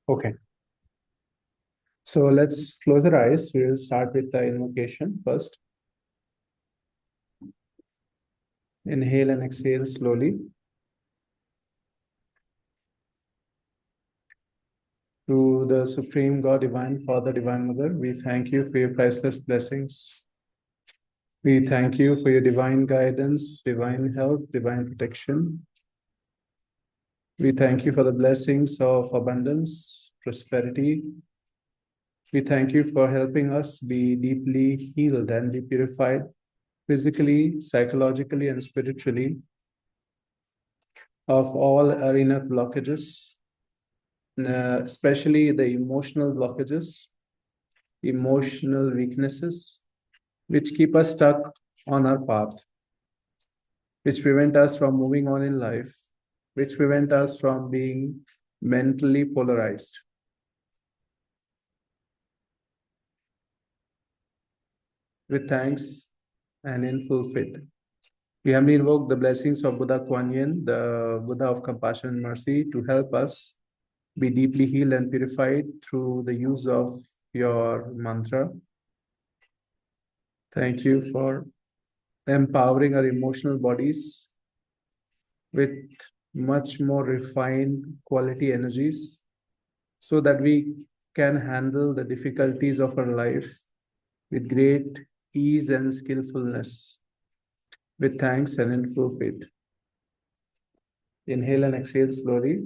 Okay. So let's close our eyes. We will start with the invocation first. Inhale and exhale slowly. To the Supreme God, Divine Father, Divine Mother, we thank you for your priceless blessings. We thank you for your divine guidance, divine help, divine protection. We thank you for the blessings of abundance, prosperity. We thank you for helping us be deeply healed and be purified physically, psychologically, and spiritually of all our inner blockages, especially the emotional blockages, emotional weaknesses, which keep us stuck on our path, which prevent us from moving on in life, which prevent us from being mentally polarized. With thanks and in full faith, we humbly invoke the blessings of Buddha Kuan Yin, the Buddha of compassion and mercy, to help us be deeply healed and purified through the use of your mantra. Thank you for empowering our emotional bodies with much more refined quality energies so that we can handle the difficulties of our life with great ease and skillfulness. With thanks and in full faith. Inhale and exhale slowly.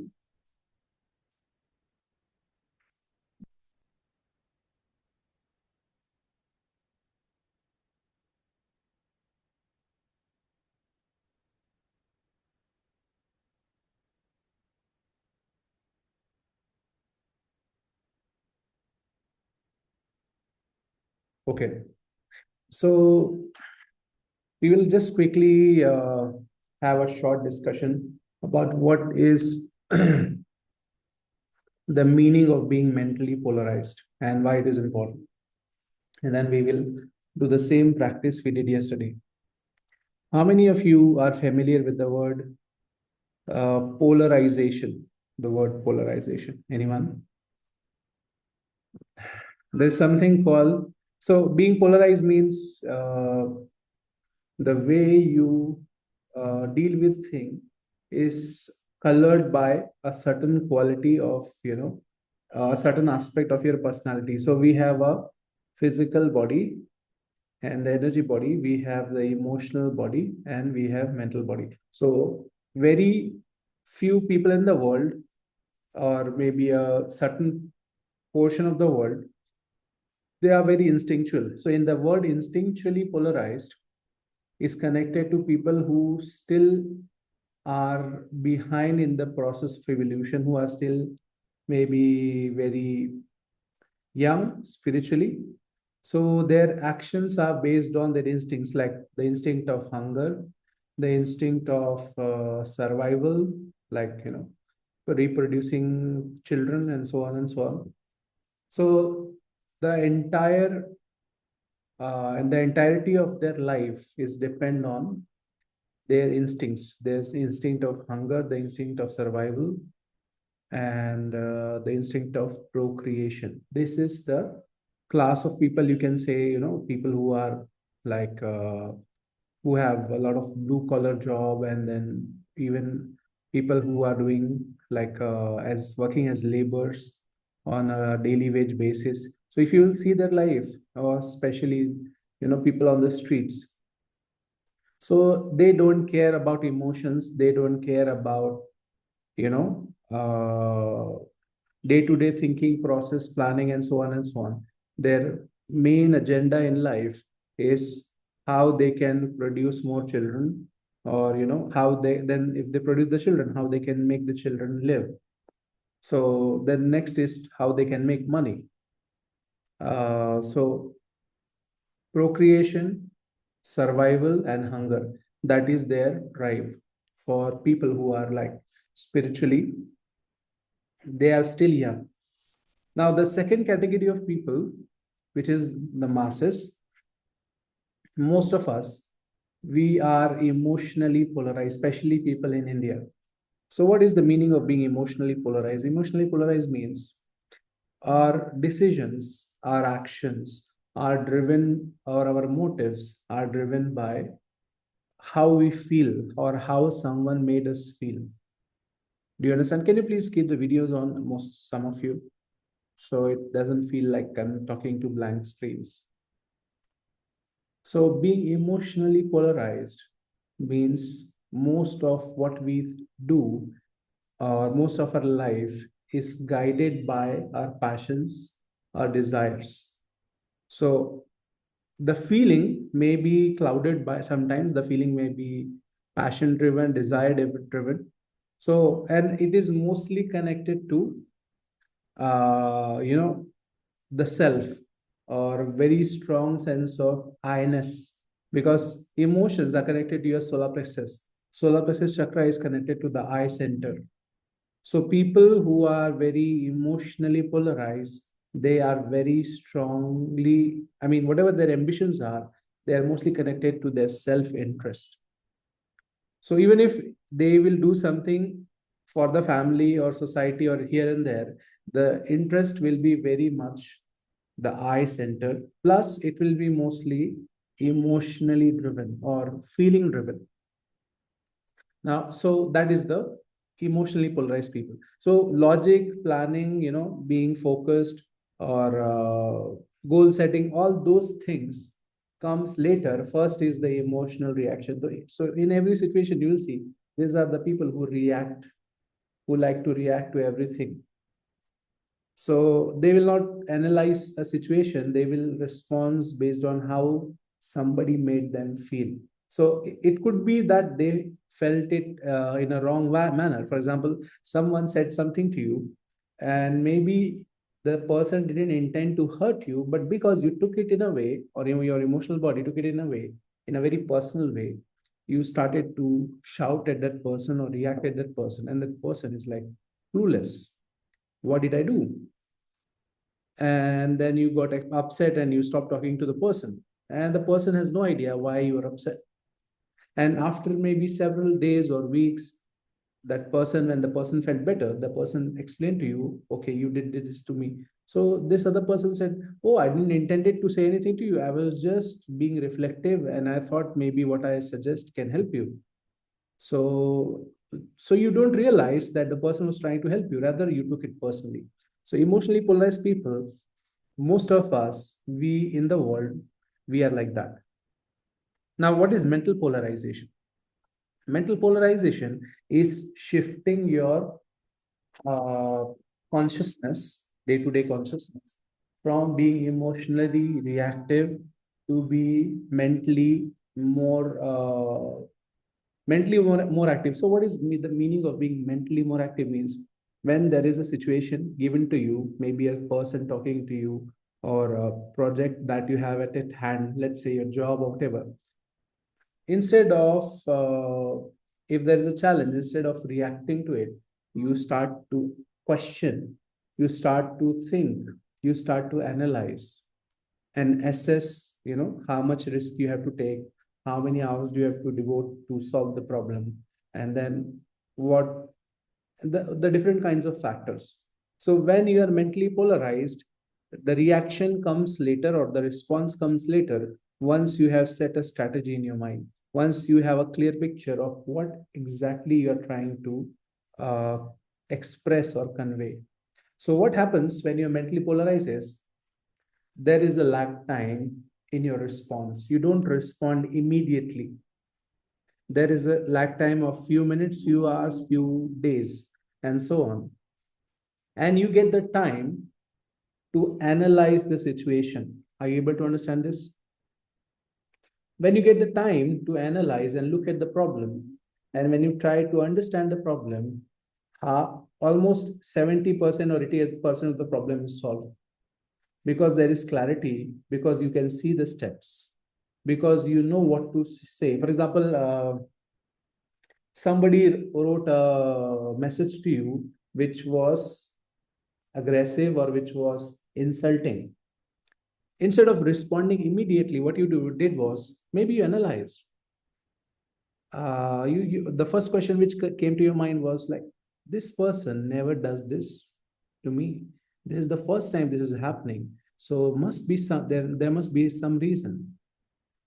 Okay. So we will just quickly have a short discussion about what is the meaning of being mentally polarized and why it is important. And then we will do the same practice we did yesterday. How many of you are familiar with the word polarization? The word polarization. Anyone? There's something called, so being polarized means the way you deal with thing is colored by a certain quality of, a certain aspect of your personality. So we have a physical body and the energy body, we have the emotional body, and we have mental body. So very few people in the world, or maybe a certain portion of the world, they are very instinctual. So in the word instinctually polarized is connected to people who still are behind in the process of evolution, who are still maybe very young spiritually. So their actions are based on their instincts, like the instinct of hunger, the instinct of survival, like, reproducing children and so on and so on. So the entire and the entirety of their life is depend on their instincts. There's instinct of hunger, the instinct of survival, and the instinct of procreation. This is the class of people, you can say, people who are like who have a lot of blue collar job, and then even people who are doing like as working as laborers on a daily wage basis. So if you will see their life, or especially people on the streets, so they don't care about emotions, they don't care about you know day-to-day thinking process, planning, and so on and so on. Their main agenda in life is how they can produce more children, or how they, then if they produce the children, how they can make the children live. So then next is how they can make money. So procreation, survival, and hunger, that is their drive. For people who are like spiritually, they are still young. Now the second category of people, which is the masses, most of us, we are emotionally polarized, especially people in India. So what is the meaning of being emotionally polarized? Emotionally polarized means our decisions, our actions are driven, or our motives are driven by how we feel or how someone made us feel. Do you understand? Can you please keep the videos on, some of you, so it doesn't feel like I'm talking to blank screens? So being emotionally polarized means most of what we do, or most of our life, is guided by our passions, our desires. So the feeling may be clouded by, sometimes the feeling may be passion driven, desire driven. So, and it is mostly connected to, you know, the self, or very strong sense of I-ness, because emotions are connected to your solar plexus. Solar plexus chakra is connected to the eye center. So people who are very emotionally polarized, they are very strongly, I mean, whatever their ambitions are, they are mostly connected to their self-interest. So even if they will do something for the family or society or here and there, the interest will be very much the eye center. Plus, it will be mostly emotionally driven or feeling driven. Now, so that is the emotionally polarized people. So logic, planning, being focused, or goal setting, all those things comes later. First is the emotional reaction. So in every situation, you will see these are the people who react, who like to react to everything. So they will not analyze a situation, they will respond based on how somebody made them feel. So it could be that they felt it in a wrong manner. For example, someone said something to you, and maybe the person didn't intend to hurt you, but because you took it in a way, or your emotional body took it in a way, in a very personal way, you started to shout at that person or react at that person, and that person is like clueless. What did I do? And then you got upset and you stopped talking to the person, and the person has no idea why you are upset. And after maybe several days or weeks, that person, when the person felt better, the person explained to you, okay, you did this to me. So this other person said, oh, I didn't intended to say anything to you, I was just being reflective, and I thought maybe what I suggest can help you. So you don't realize that the person was trying to help you, rather you took it personally. So emotionally polarized people, most of us, we in the world, we are like that. Now, what is mental polarization? Mental polarization is shifting your uh, consciousness, day-to-day consciousness, from being emotionally reactive to be mentally more active. So what is the meaning of being mentally more active? Means when there is a situation given to you, maybe a person talking to you, or a project that you have at hand, let's say your job or whatever, instead of if there is a challenge, instead of reacting to it, you start to question, you start to think, you start to analyze and assess, how much risk you have to take, how many hours do you have to devote to solve the problem, and then what the different kinds of factors. So when you are mentally polarized, the reaction comes later, or the response comes later, once you have set a strategy in your mind, once you have a clear picture of what exactly you are trying to uh, express or convey. So what happens when you're mentally polarized is there is a lag time in your response. You don't respond immediately. There is a lag time of few minutes, few hours, few days, and so on. And you get the time to analyze the situation. Are you able to understand this? When you get the time to analyze and look at the problem, and when you try to understand the problem, almost 70% or 88% of the problem is solved, because there is clarity, because you can see the steps, because you know what to say. For example, somebody wrote a message to you which was aggressive or which was insulting. Instead of responding immediately, what did was maybe you analyzed. The first question which came to your mind was like, this person never does this to me. This is the first time this is happening. So must be there must be some reason.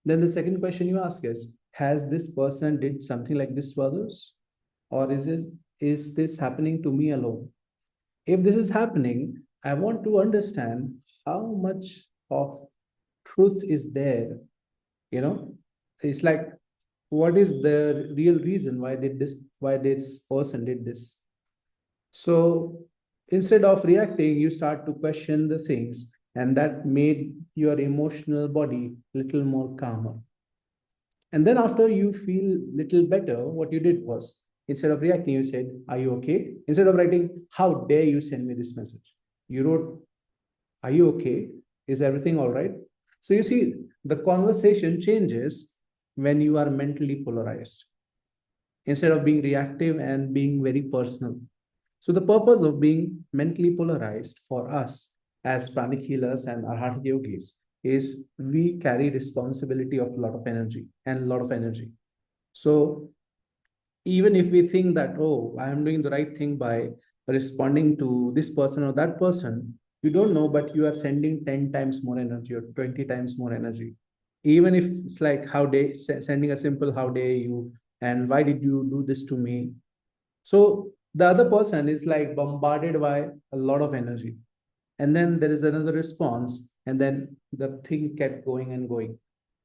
Then the second question you ask is, has this person did something like this to others? Or is this happening to me alone? If this is happening, I want to understand how much of truth is there. You know, it's like, what is the real reason why this person did this? So instead of reacting, you start to question the things, and that made your emotional body little more calmer. And then after you feel little better, what you did was, instead of reacting, you said, "Are you okay?" Instead of writing, "How dare you send me this message?" You wrote, "Are you okay? Is everything all right?" So you see, the conversation changes when you are mentally polarized, instead of being reactive and being very personal. So the purpose of being mentally polarized for us as pranic healers and arhat yogis is we carry responsibility of a lot of energy and a lot of energy. So even if we think that, oh, I am doing the right thing by responding to this person or that person, you don't know, but you are sending 10 times more energy or 20 times more energy. Even if it's like, how day sending a simple how dare you, and why did you do this to me? So the other person is like bombarded by a lot of energy. And then there is another response, and then the thing kept going and going.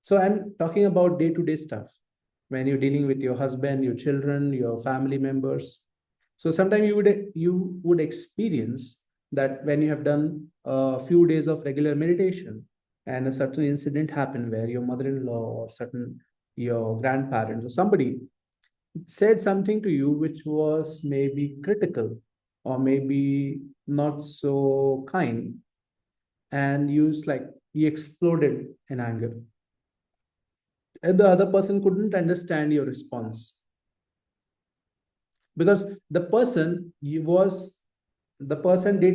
So I'm talking about day-to-day stuff when you're dealing with your husband, your children, your family members. So sometimes you would experience that when you have done a few days of regular meditation and a certain incident happened where your mother-in-law or certain your grandparents or somebody said something to you which was maybe critical or maybe not so kind, and you exploded in anger, and the other person couldn't understand your response because the person did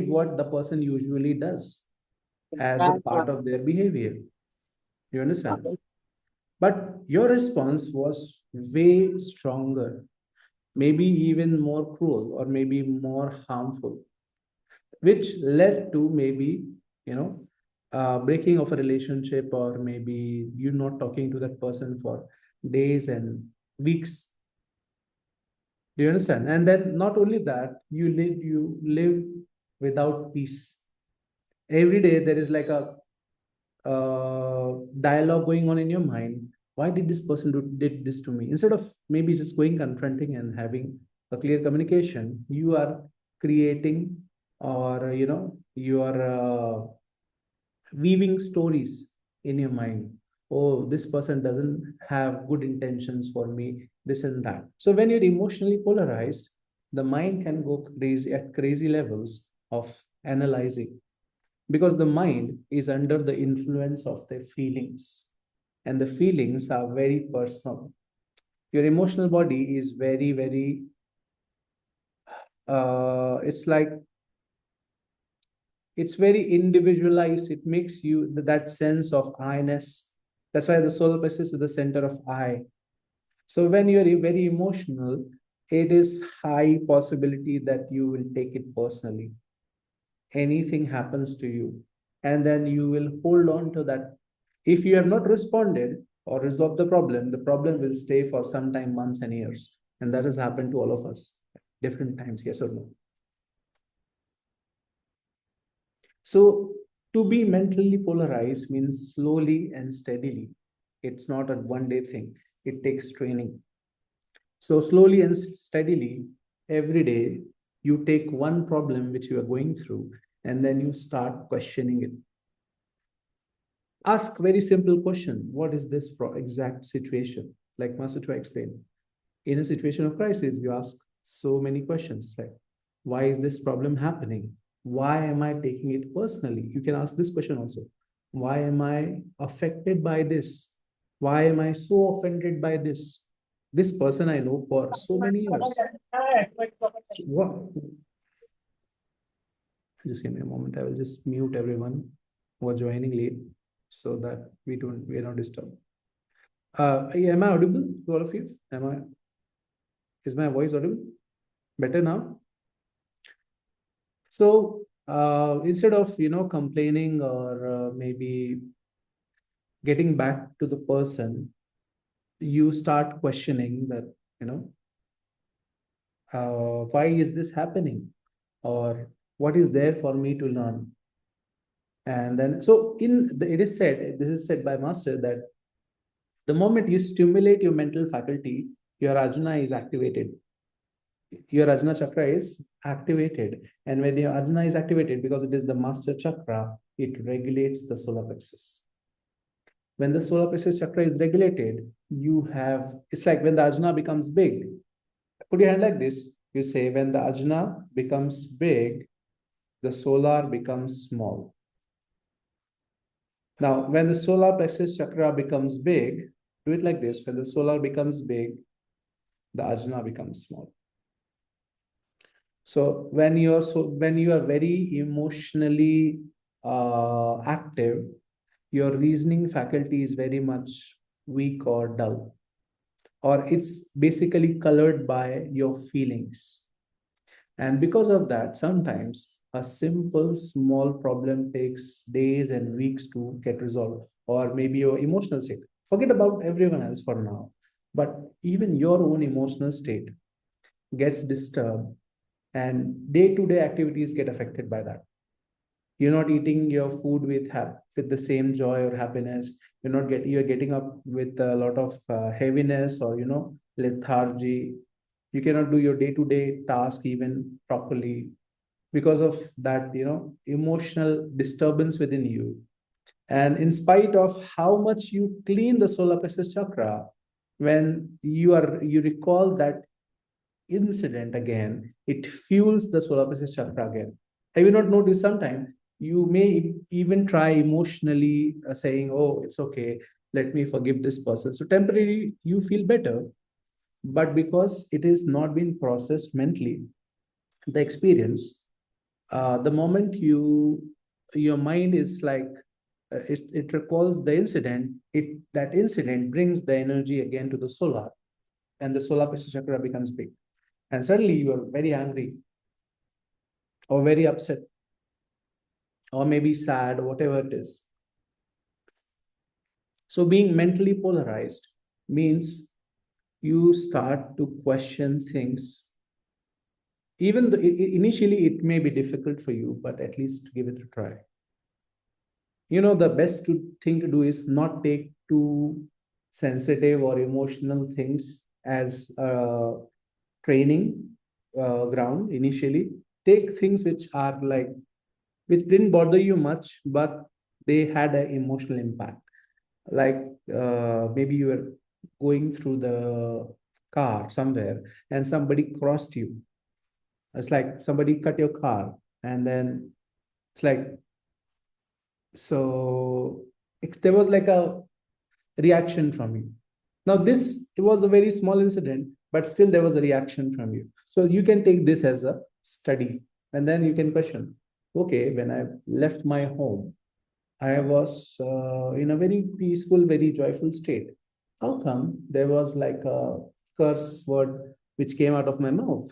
what the person usually does as a That's part right. of their behavior. You understand? But your response was way stronger, maybe even more cruel or maybe more harmful, which led to maybe, you know, breaking of a relationship, or maybe you not talking to that person for days and weeks. Do you understand? And then not only that, you live without peace. Every day there is like a dialogue going on in your mind. Why did this person did this to me? Instead of maybe just going confronting and having a clear communication, you are creating, or you are weaving stories in your mind. Oh, this person doesn't have good intentions for me, this and that. So when you're emotionally polarized, the mind can go crazy at crazy levels of analyzing, because the mind is under the influence of the feelings, and the feelings are very personal. Your emotional body is very, very it's like, it's very individualized. It makes you that sense of I-ness. That's why the solar plexus is the center of I. So when you're very emotional, it is high possibility that you will take it personally. Anything happens to you, and then you will hold on to that. If you have not responded or resolved the problem will stay for some time, months and years. And that has happened to all of us different times, yes or no? So to be mentally polarized means slowly and steadily. It's not a one day thing. It takes training. So slowly and steadily, every day, you take one problem which you are going through, and then you start questioning it. Ask very simple question. What is this exact situation? Like Master Chua explained. In a situation of crisis, you ask so many questions like, why is this problem happening? Why am I taking it personally? You can ask this question also. Why am I affected by this? Why am I so offended by this? This person I know for so many years. What? Just give me a moment. I will just mute everyone who are joining late so that we are not disturbed. Am I audible to all of you? Is my voice audible? Better now? So instead of complaining or maybe getting back to the person, you start questioning that, you know why is this happening, or what is there for me to learn. And then, so it is said, this is said by master, that the moment you stimulate your mental faculty, your ajna is activated. Your ajna chakra is activated, and when your ajna is activated, because it is the master chakra, it regulates the solar plexus. When the solar plexus chakra is regulated, it's like when the ajna becomes big. Put your hand like this. You say, when the ajna becomes big, the solar becomes small. Now, when the solar plexus chakra becomes big, do it like this. When the solar becomes big, the ajna becomes small. So when you are very emotionally active, your reasoning faculty is very much weak or dull, or it's basically colored by your feelings. And because of that, sometimes a simple small problem takes days and weeks to get resolved, or maybe your emotional state. Forget about everyone else for now, but even your own emotional state gets disturbed, and day-to-day activities get affected by that. You're not eating your food with the same joy or happiness. You're getting up with a lot of heaviness, or lethargy. You cannot do your day-to-day task even properly because of that emotional disturbance within you. And in spite of how much you clean the solar plexus chakra, when you recall that incident again, it fuels the solar plexus chakra again. Have you not noticed? Sometimes you may even try emotionally saying, oh, it's okay, let me forgive this person. So temporarily you feel better, but because it is not being processed mentally, the experience, the moment your mind is like, it recalls the incident, that incident brings the energy again to the solar, and the solar plexus chakra becomes big, and suddenly you are very angry or very upset or maybe sad, whatever it is. So being mentally polarized means you start to question things. Even though initially it may be difficult for you, but at least give it a try. The best thing to do is not take too sensitive or emotional things as a training ground initially. Take things which didn't bother you much, but they had an emotional impact. Like maybe you were going through the car somewhere and somebody crossed you. It's like somebody cut your car, and then it's like, so there was like a reaction from you. Now, it was a very small incident, but still there was a reaction from you. So you can take this as a study, and then you can question, okay, when I left my home, I was in a very peaceful, very joyful state. How come there was like a curse word which came out of my mouth?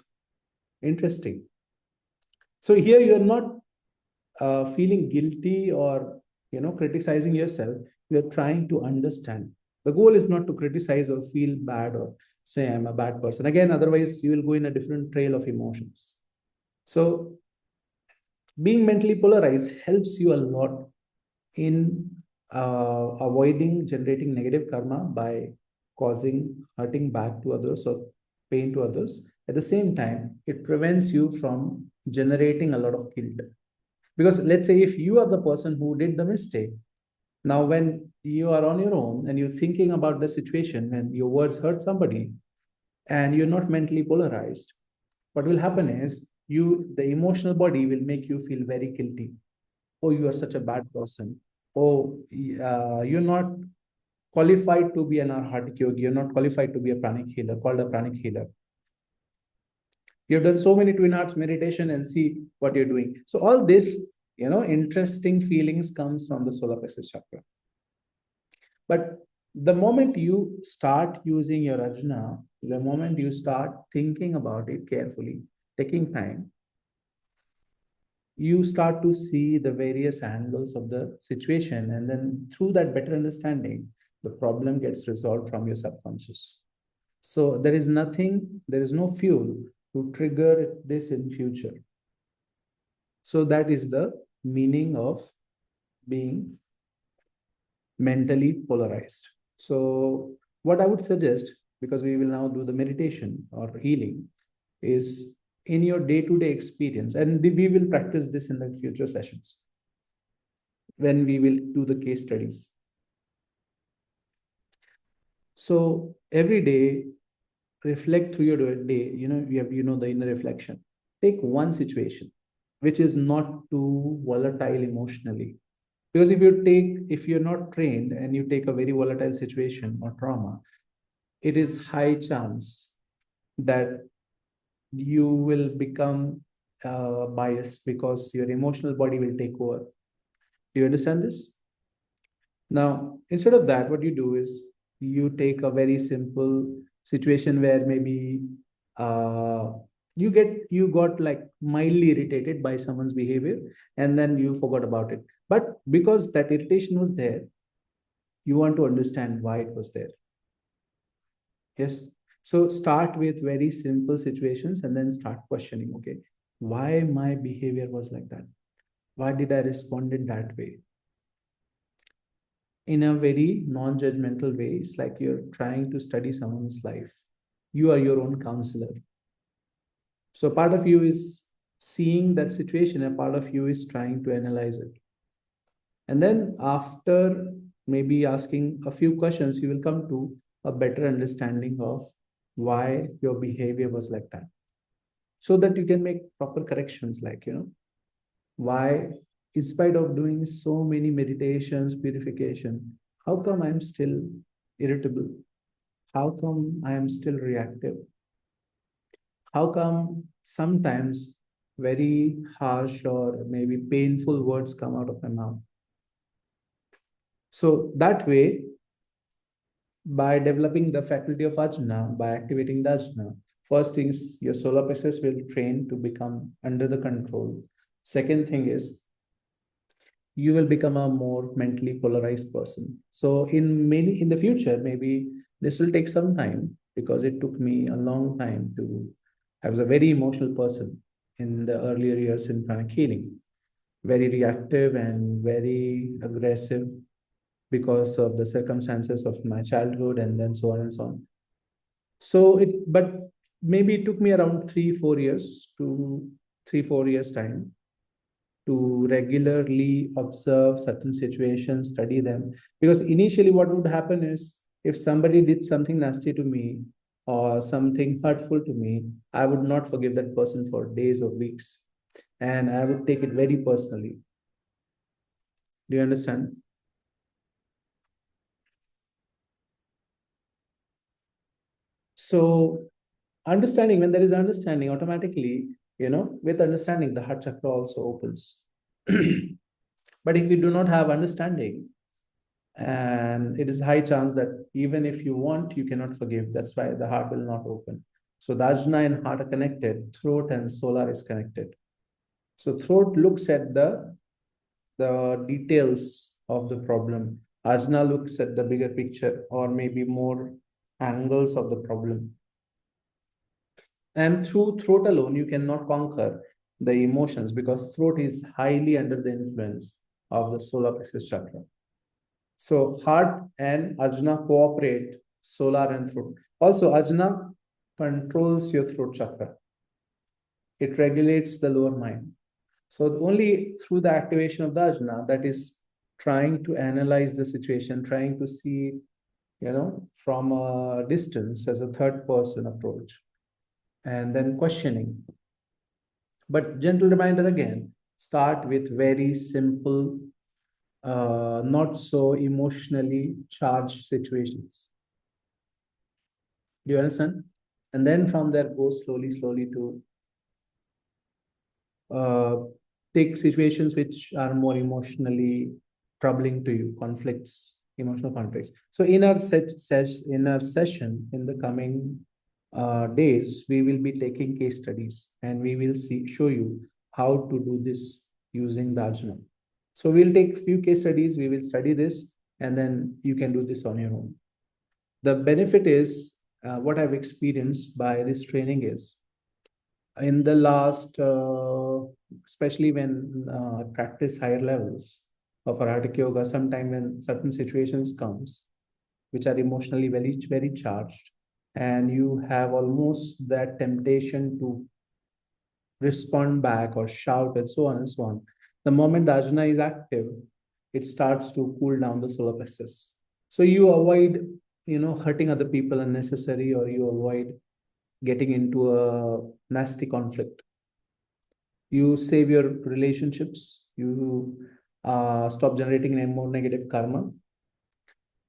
Interesting. So here you are not feeling guilty or criticizing yourself. You are trying to understand. The goal is not to criticize or feel bad or say I'm a bad person. Again, otherwise you will go in a different trail of emotions. So being mentally polarized helps you a lot in avoiding generating negative karma by causing hurting back to others or pain to others. At the same time, it prevents you from generating a lot of guilt. Because let's say if you are the person who did the mistake, now when you are on your own and you're thinking about the situation and your words hurt somebody and you're not mentally polarized, what will happen is the emotional body will make you feel very guilty. Oh, you are such a bad person. Oh, you're not qualified to be an arhatic yogi. You're not qualified to be a pranic healer, called a pranic healer. You've done so many twin hearts meditation and see what you're doing. So all this, interesting feelings comes from the solar plexus chakra. But the moment you start using your ajna, the moment you start thinking about it carefully, taking time, you start to see the various angles of the situation. And then through that better understanding, the problem gets resolved from your subconscious. So there is nothing, there is no fuel to trigger this in future. So that is the meaning of being mentally polarized. So what I would suggest, because we will now do the meditation or healing, is in your day-to-day experience, and we will practice this in the future sessions when we will do the case studies. So every day, reflect through your day. You know the inner reflection. Take one situation which is not too volatile emotionally. Because if you're not trained and you take a very volatile situation or trauma, it is high chance that you will become biased because your emotional body will take over. Do you understand this? Now, instead of that, what you do is you take a very simple situation where maybe uh, you got like mildly irritated by someone's behavior, and then you forgot about it. But because that irritation was there, you want to understand why it was there. Yes. So start with very simple situations and then start questioning, okay, why my behavior was like that? Why did I respond in that way? In a very non-judgmental way. It's like you're trying to study someone's life. You are your own counselor. So part of you is seeing that situation, and part of you is trying to analyze it. And then after maybe asking a few questions, you will come to a better understanding of why your behavior was like that. So that you can make proper corrections, like, why, in spite of doing so many meditations, purification, how come I'm still irritable? How come I am still reactive? How come sometimes very harsh or maybe painful words come out of my mouth? So that way, by developing the faculty of ajna, by activating the ajna, first thing is your solar plexus will train to become under the control. Second thing is you will become a more mentally polarized person. So in the future, maybe this will take some time, because it took me a long time to. I was a very emotional person in the earlier years in pranic healing, very reactive and very aggressive because of the circumstances of my childhood, and then so on and so on. But maybe it took me around 3 4 years time to regularly observe certain situations, study them. Because initially, what would happen is if somebody did something nasty to me or something hurtful to me, I would not forgive that person for days or weeks. And I would take it very personally. Do you understand? So, understanding, when there is understanding, automatically, with understanding, the heart chakra also opens. But if you do not have understanding, and it is high chance that even if you want, you cannot forgive. That's why the heart will not open. So the ajna and heart are connected. Throat and solar is connected. So throat looks at the details of the problem. Ajna looks at the bigger picture, or maybe more angles of the problem. And through throat alone, you cannot conquer the emotions, because throat is highly under the influence of the solar plexus chakra. So heart and ajna cooperate, solar and throat. Also, ajna controls your throat chakra. It regulates the lower mind. So only through the activation of the ajna, that is trying to analyze the situation, trying to see, from a distance as a third person approach, and then questioning. But gentle reminder again, start with very simple, not so emotionally charged situations. Do you understand? And then from there, go slowly, slowly to uh, take situations which are more emotionally troubling to you, conflicts, emotional conflicts. So in our session in the coming days, we will be taking case studies, and we will show you how to do this using the Arjuna. So we'll take few case studies, we will study this, and then you can do this on your own. The benefit is what I've experienced by this training is in the last, especially when I practice higher levels of Arahatic Yoga, sometime when certain situations comes, which are emotionally very, very charged, and you have almost that temptation to respond back or shout and so on and so on. The moment the ajna is active, it starts to cool down the solar plexus. So you avoid, hurting other people unnecessary, or you avoid getting into a nasty conflict. You save your relationships. You stop generating any more negative karma,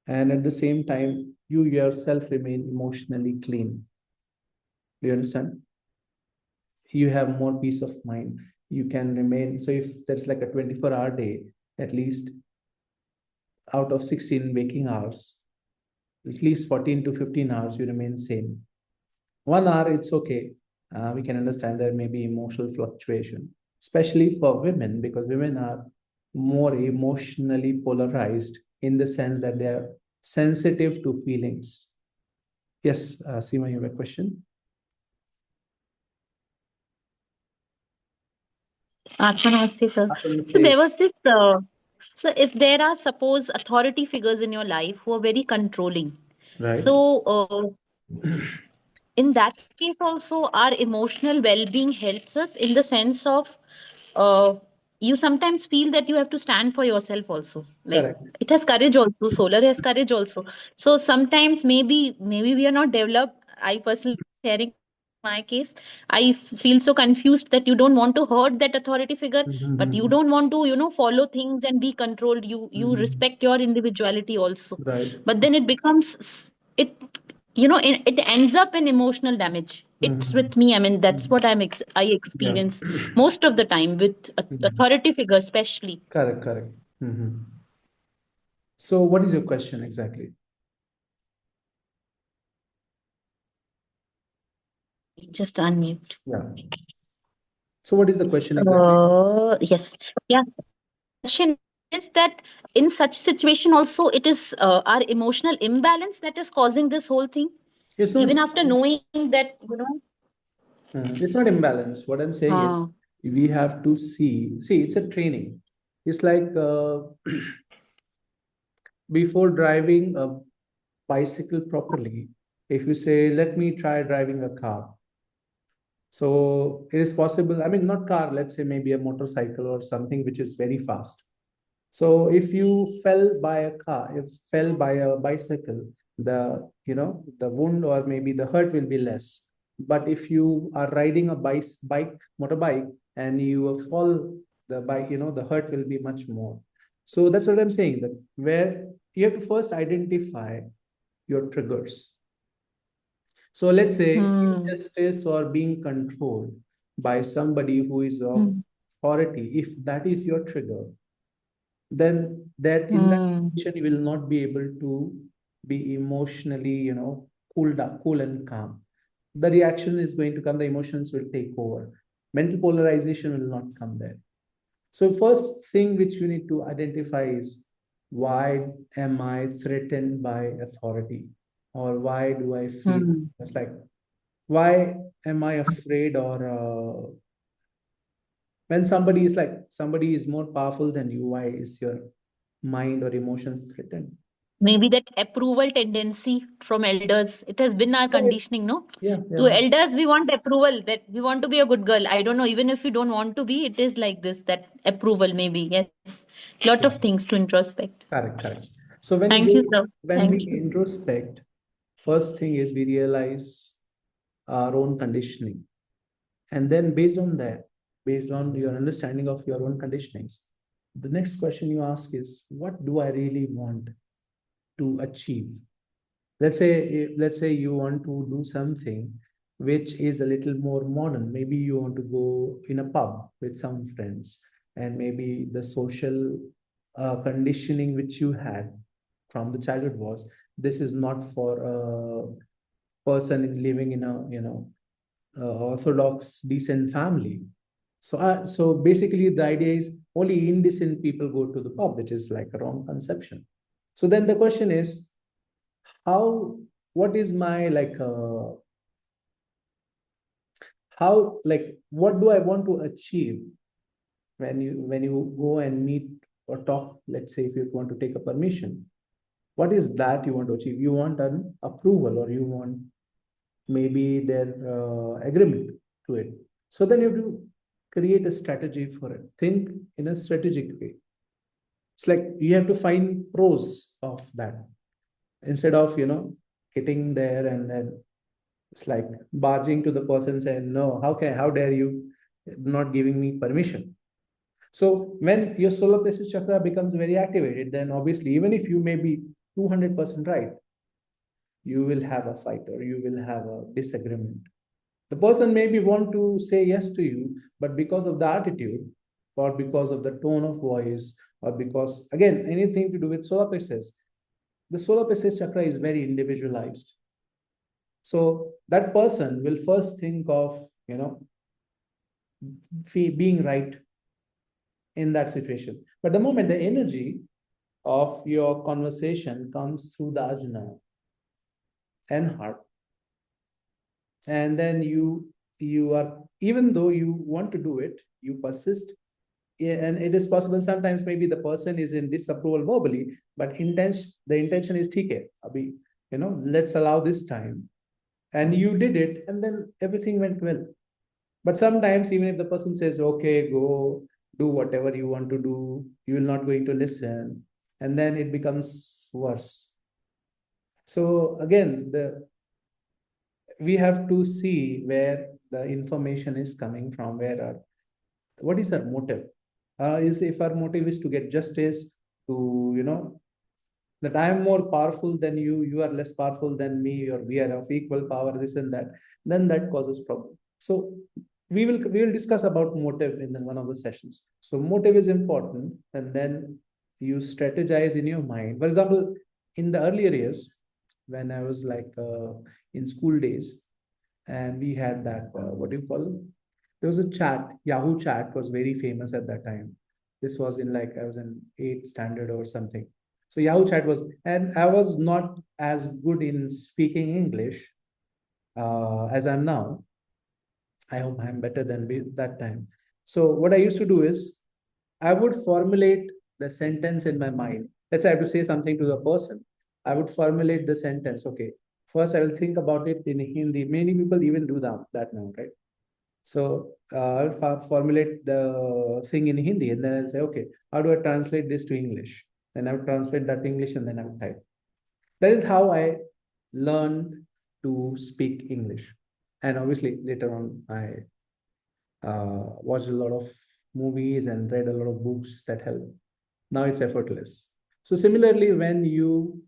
and at the same time, you yourself remain emotionally clean. Do you understand? You have more peace of mind. You can remain, so if there's like a 24-hour day, at least out of 16 waking hours, at least 14 to 15 hours you remain sane. 1 hour it's okay. We can understand there may be emotional fluctuation, especially for women, because women are more emotionally polarized in the sense that they are sensitive to feelings. Yes, Seema, you have a question? Namaste, sir. So Namaste. there was this. So if there are suppose authority figures in your life who are very controlling, Right. so in that case also our emotional well-being helps us in the sense of uh, you sometimes feel that you have to stand for yourself also. Like Correct. it has courage also. Solar has courage also. So sometimes maybe we are not developed. I personally sharing my case, I feel so confused that you don't want to hurt that authority figure, but you Mhm. don't want to follow things and be controlled. You Mhm. respect your individuality also, Right. but then it becomes it it ends up in emotional damage. It's Mhm. with me. I mean, that's Mhm. what I Yeah. experience most of the time with Mhm. authority figures especially. Correct, correct. Mhm. So, what is your question exactly? Just unmute. Yeah. So, what is the question exactly? Yes. Yeah. Question is that in such situation also it is our emotional imbalance that is causing this whole thing. It's not. Even after knowing that, It's not imbalance. What I'm saying is, uh, we have to see. See, it's a training. It's like before driving a bicycle properly. If you say, "Let me try driving a car," so it is possible. I mean, not car. Let's say maybe a motorcycle or something which is very fast. So if you fell by a car, if fell by a bicycle, the wound or maybe the hurt will be less. But if you are riding a motorbike, and you fall the bike, the hurt will be much more. So that's what I'm saying. That where you have to first identify your triggers. So let's say hmm, injustice or being controlled by somebody who is of hmm, authority, if that is your trigger, then that in that hmm, condition you will not be able to be emotionally, cool down, cool and calm. The reaction is going to come, the emotions will take over. Mental polarization will not come there. So first thing which you need to identify is, why am I threatened by authority? Or why do I feel, hmm. it's like, why am I afraid, or when somebody is more powerful than you, why is your mind or emotions threatened? Maybe that approval tendency from elders. It has been our conditioning, no? Yeah, To yeah, elders, we want approval, that we want to be a good girl. I don't know, even if we don't want to be, it is like this, that approval, maybe. Yes. Lot of yeah. things to introspect. Correct, correct. So Thank you, sir. when we Thank you. introspect, first thing is we realize our own conditioning. And then based on that, based on your understanding of your own conditionings, the next question you ask is, what do I really want to achieve? Let's say you want to do something which is a little more modern. Maybe you want to go in a pub with some friends, and maybe the social conditioning which you had from the childhood was, this is not for a person living in a orthodox decent family. So basically, the idea is only indecent people go to the pub, which is like a wrong conception. So then the question is, how? What is my how what do I want to achieve when you go and meet or talk? Let's say if you want to take a permission, what is that you want to achieve? You want an approval, or you want maybe their agreement to it. So then you have to create a strategy for it. Think in a strategic way. It's like you have to find pros of that instead of getting there and then it's like barging to the person saying, no, how dare you not giving me permission. So when your solar plexus chakra becomes very activated, then obviously even if you may be 200% right, you will have a fight or you will have a disagreement. The person maybe want to say yes to you, but because of the attitude or because of the tone of voice or because, again, anything to do with solar plexus, the solar plexus chakra is very individualized. So that person will first think of, being right in that situation. But the moment the energy of your conversation comes through the ajna and heart, and then you are, even though you want to do it, you persist. Yeah, and it is possible sometimes maybe the person is in disapproval verbally, but the intention is TK, Abhi, let's allow this time. And you did it, and then everything went well. But sometimes, even if the person says, okay, go do whatever you want to do, you will not going to listen, and then it becomes worse. So again, we have to see where the information is coming from, what is our motive? Is if our motive is to get justice, to that I am more powerful than you, you are less powerful than me, or we are of equal power, this and that, then that causes problem. So we will discuss about motive in one of the sessions. So motive is important, and then you strategize in your mind. For example, in the earlier years, when I was in school days, and we had that what do you call it? There was a chat. Yahoo chat was very famous at that time. This was in I was in 8th standard or something. So Yahoo chat was, and I was not as good in speaking English as I'm now. I hope I'm better than that time. So what I used to do is I would formulate the sentence in my mind. Let's say I have to say something to the person. I would formulate the sentence. Okay, first I will think about it in Hindi. Many people even do that now, right? So I'll formulate the thing in Hindi, and then I'll say, okay, how do I translate this to English? Then I would translate that to English, and then I would type. That is how I learned to speak English. And obviously, later on, I watched a lot of movies and read a lot of books that help. Now it's effortless. So similarly, when you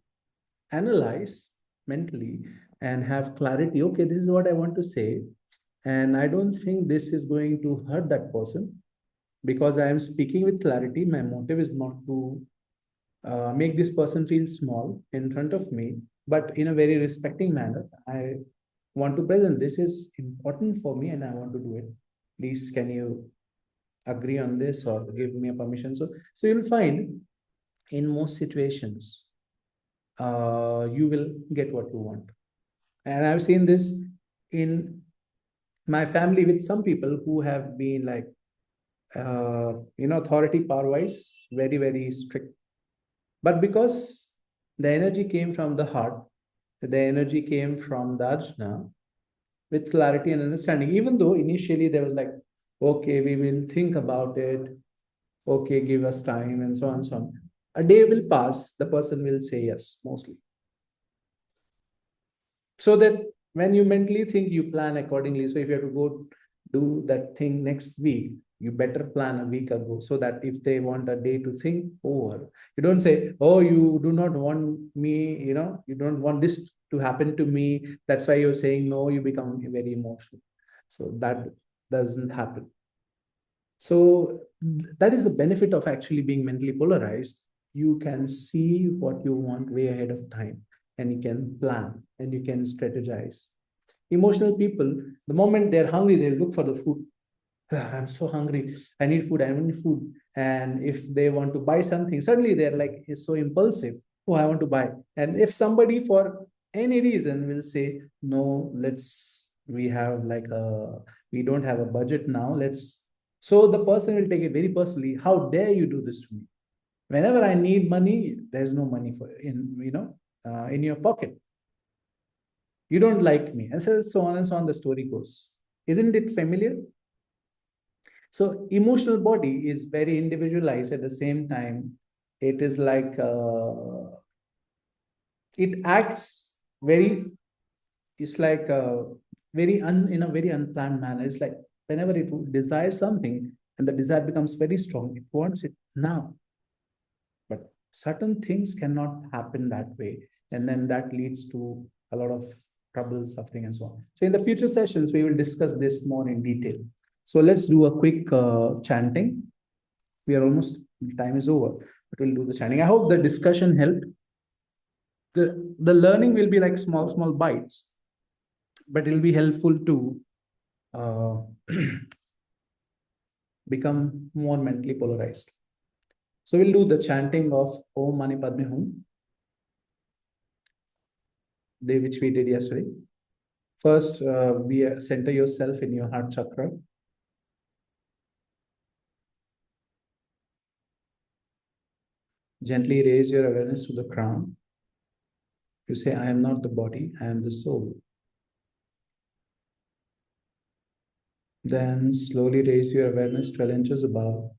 analyze mentally and have clarity, okay, this is what I want to say, and I don't think this is going to hurt that person because I am speaking with clarity. My motive is not to make this person feel small in front of me, but in a very respecting manner. I want to present this is important for me and I want to do it. Please, can you agree on this or give me a permission? So you'll find in most situations, you will get what you want. And I've seen this in my family with some people who have been authority power wise, very, very strict. But because the energy came from the heart, the energy came from the ajna with clarity and understanding, even though initially there was okay, we will think about it, okay, give us time, and so on and so on. A day will pass, the person will say yes, mostly. So that when you mentally think, you plan accordingly. So if you have to go do that thing next week, you better plan a week ago so that if they want a day to think over, you don't say, oh, you do not want me, you don't want this to happen to me. That's why you're saying no, you become very emotional. So that doesn't happen. So that is the benefit of actually being mentally polarized. You can see what you want way ahead of time, and you can plan and you can strategize. Emotional people, the moment they're hungry, they look for the food. I'm so hungry. I need food. I need food. And if they want to buy something, suddenly they're like, it's so impulsive. Oh, I want to buy. And if somebody for any reason will say, no, we have like we don't have a budget now. So the person will take it very personally. How dare you do this to me? Whenever I need money, there's no money in your pocket. You don't like me. And so on and so on, the story goes. Isn't it familiar? So emotional body is very individualized. At the same time, it is like it acts very. It's like in a very unplanned manner. It's like whenever it desires something and the desire becomes very strong, it wants it now. But certain things cannot happen that way, and then that leads to a lot of trouble, suffering, and so on. So in the future sessions, we will discuss this more in detail. So let's do a quick chanting. We are almost, time is over, but we'll do the chanting. I hope the discussion helped. The learning will be like small bites, but it'll be helpful to uh, become more mentally polarized. So we'll do the chanting of Om Mani Padme Hum, which we did yesterday. First, center yourself in your heart chakra. Gently raise your awareness to the crown. You say, I am not the body, I am the soul. Then slowly raise your awareness 12 inches above.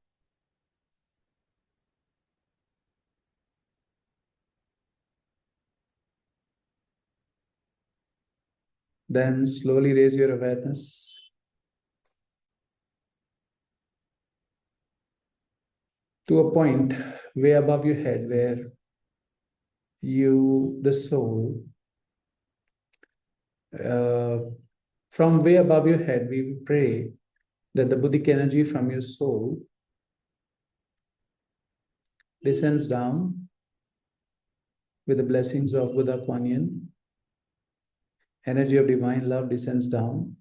Then slowly raise your awareness to a point way above your head where the soul, from way above your head, we pray that the Buddhic energy from your soul descends down with the blessings of Buddha Kuan Yin. Energy of divine love descends down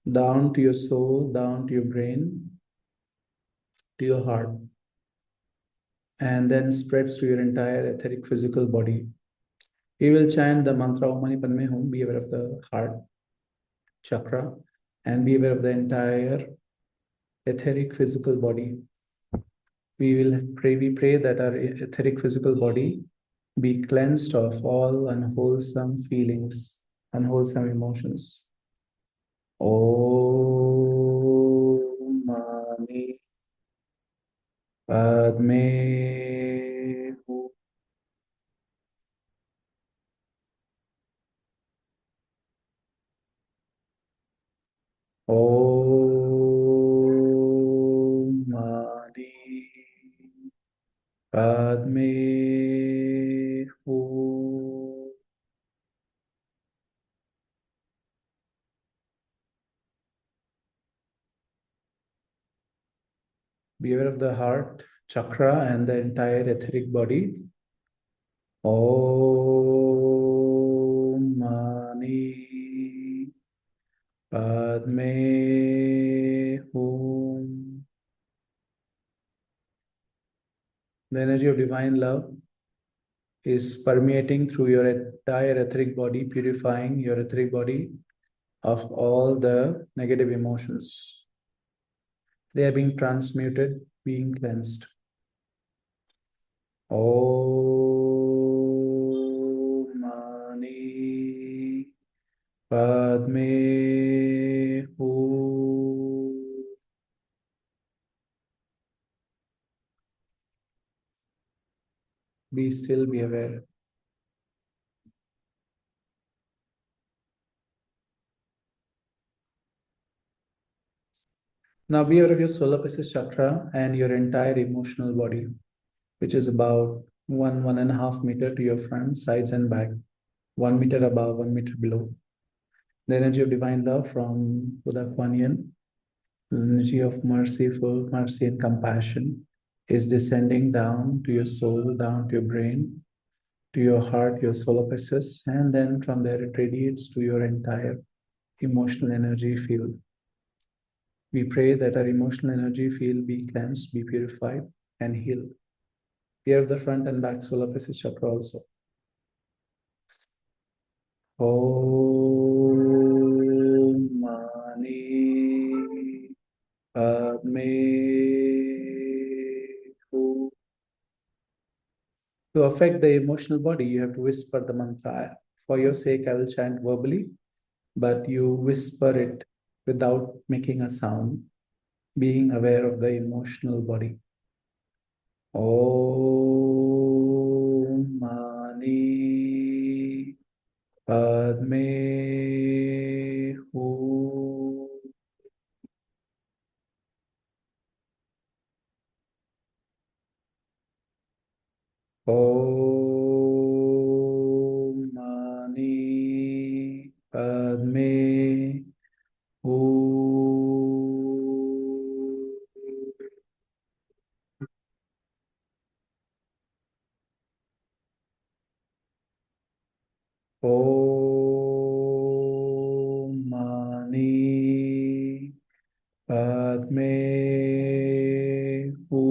to your soul, down to your brain, to your heart, and then spreads to your entire etheric physical body. We will chant the mantra Om Mani Padme Hum, be aware of the heart chakra, and be aware of the entire etheric physical body. We pray that our etheric physical body be cleansed of all unwholesome feelings, unwholesome emotions. Om Mani Padme Hum. Om Mani Padme Hum. Be aware of the heart chakra and the entire etheric body. Om Mani Padme Hum. The energy of divine love is permeating through your entire etheric body, purifying your etheric body of all the negative emotions. They are being transmuted, being cleansed. Om Mani Padme Hum. Be still, be aware. Now be aware of your solar plexus chakra and your entire emotional body, which is about 1.5 meter to your front, sides, and back, 1 meter above, 1 meter below. The energy of divine love from Buddha Kuan Yin, the energy of mercy and compassion, is descending down to your soul, down to your brain, to your heart, your solar plexus, and then from there it radiates to your entire emotional energy field. We pray that our emotional energy field be cleansed, be purified, and healed. Here the front and back solar plexus chakra also. Om Mani Padme Hu. To affect the emotional body, you have to whisper the mantra. For your sake, I will chant verbally, but you whisper it without making a sound, being aware of the emotional body. Om Mani Padme Hu. Om Mani Padme Hu. Om Mani Padme Hu.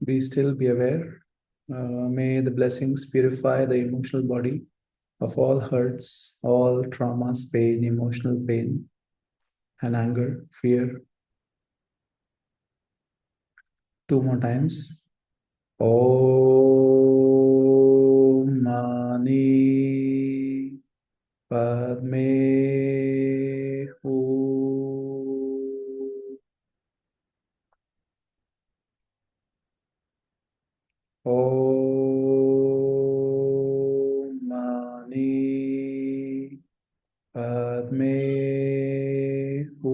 Be still, be aware. May the blessings purify the emotional body of all hurts, all traumas, pain, emotional pain, and anger, fear. 2 more times. Om Mani Padme Hu. Om Mani Padme Hu.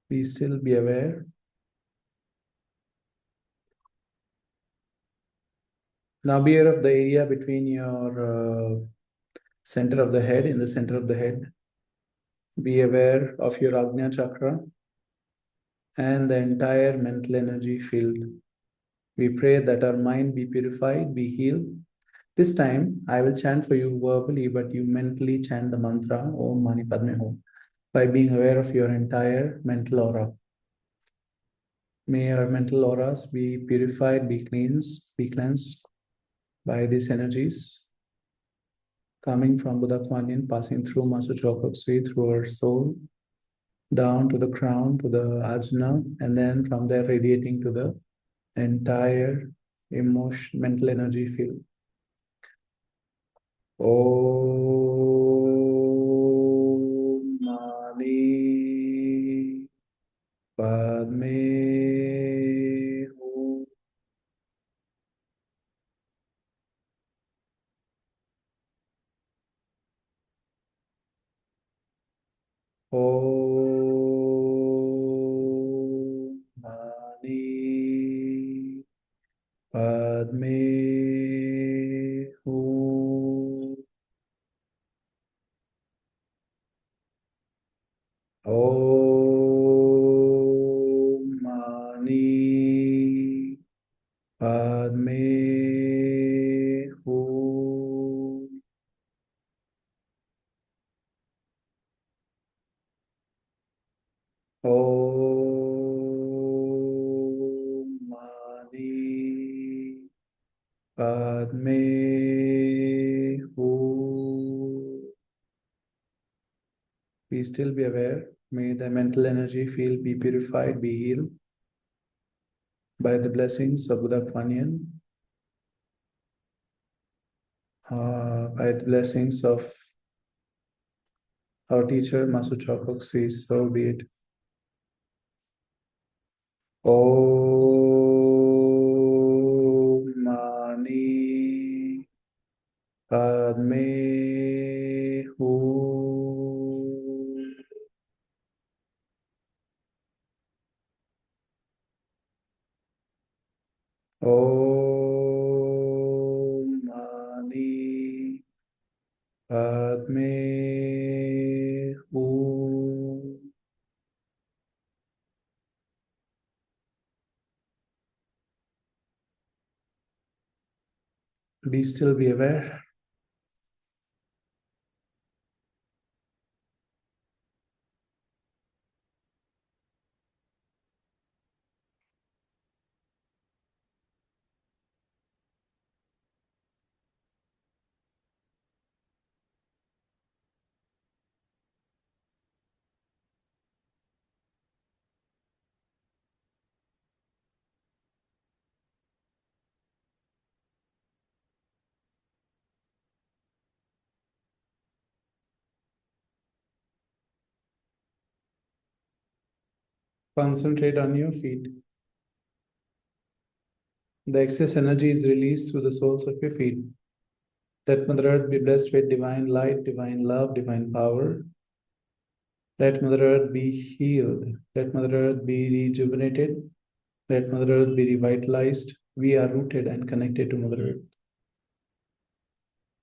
Be still, be aware. Now be aware of the area between your center of the head, in the center of the head. Be aware of your Ajna chakra and the entire mental energy field. We pray that our mind be purified, be healed. This time, I will chant for you verbally, but you mentally chant the mantra Om Mani Padme Hum by being aware of your entire mental aura. May our mental auras be purified, be cleansed by these energies coming from Buddha Kuan Yin, passing through Master Choka Sui, through our soul, down to the crown, to the ajna, and then from there radiating to the entire mental energy field. Om Mani Padme Hum. Om Mani Padme Hum. Om Mani Padme Hum. Om Mani Padme Hum. Be still, be aware. May the mental energy field be purified, be healed by the blessings of Buddha Kuan Yin, by the blessings of our teacher, Master Choka Sui, so be it. Om Mani Padme Hum. Om Mani Padme Hum. Be still, be aware. Concentrate on your feet. The excess energy is released through the soles of your feet. Let Mother Earth be blessed with divine light, divine love, divine power. Let Mother Earth be healed. Let Mother Earth be rejuvenated. Let Mother Earth be revitalized. We are rooted and connected to Mother Earth.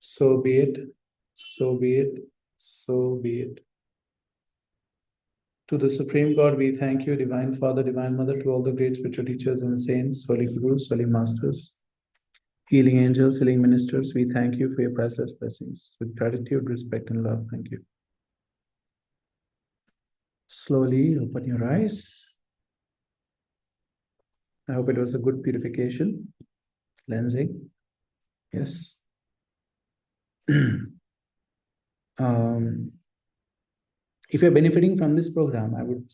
So be it. So be it. So be it. To the Supreme God, we thank you, Divine Father, Divine Mother, to all the great spiritual teachers and saints, holy gurus, holy masters, healing angels, healing ministers. We thank you for your priceless blessings. With gratitude, respect, and love, thank you. Slowly open your eyes. I hope it was a good purification, cleansing. Yes. If you're benefiting from this program, I would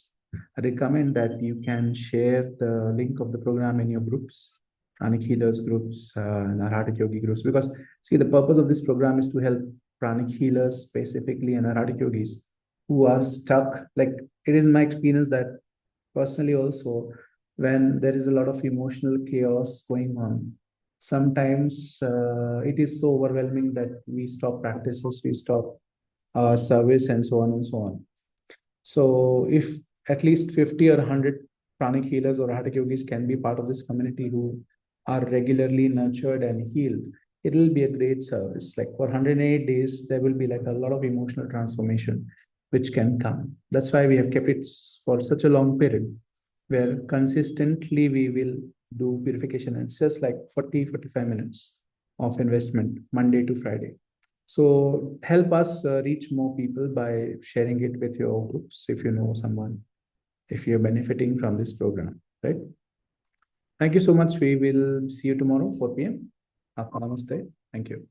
recommend that you can share the link of the program in your groups, Pranic Healers groups, Narhatic Yogi groups, because see, the purpose of this program is to help Pranic Healers specifically and Narhatic Yogis who are stuck. Like, it is my experience that personally also, when there is a lot of emotional chaos going on, sometimes it is so overwhelming that we stop practices, we stop service, and so on and so on. So if at least 50 or 100 pranic healers or hatha yogis can be part of this community who are regularly nurtured and healed, it will be a great service. Like for 108 days, there will be like a lot of emotional transformation which can come. That's why we have kept it for such a long period, where consistently we will do purification. It's just like 40-45 minutes of investment, Monday to Friday. So help us reach more people by sharing it with your groups if you know someone, if you're benefiting from this program, right? Thank you so much. We will see you tomorrow, 4 p.m. Namaste. Thank you.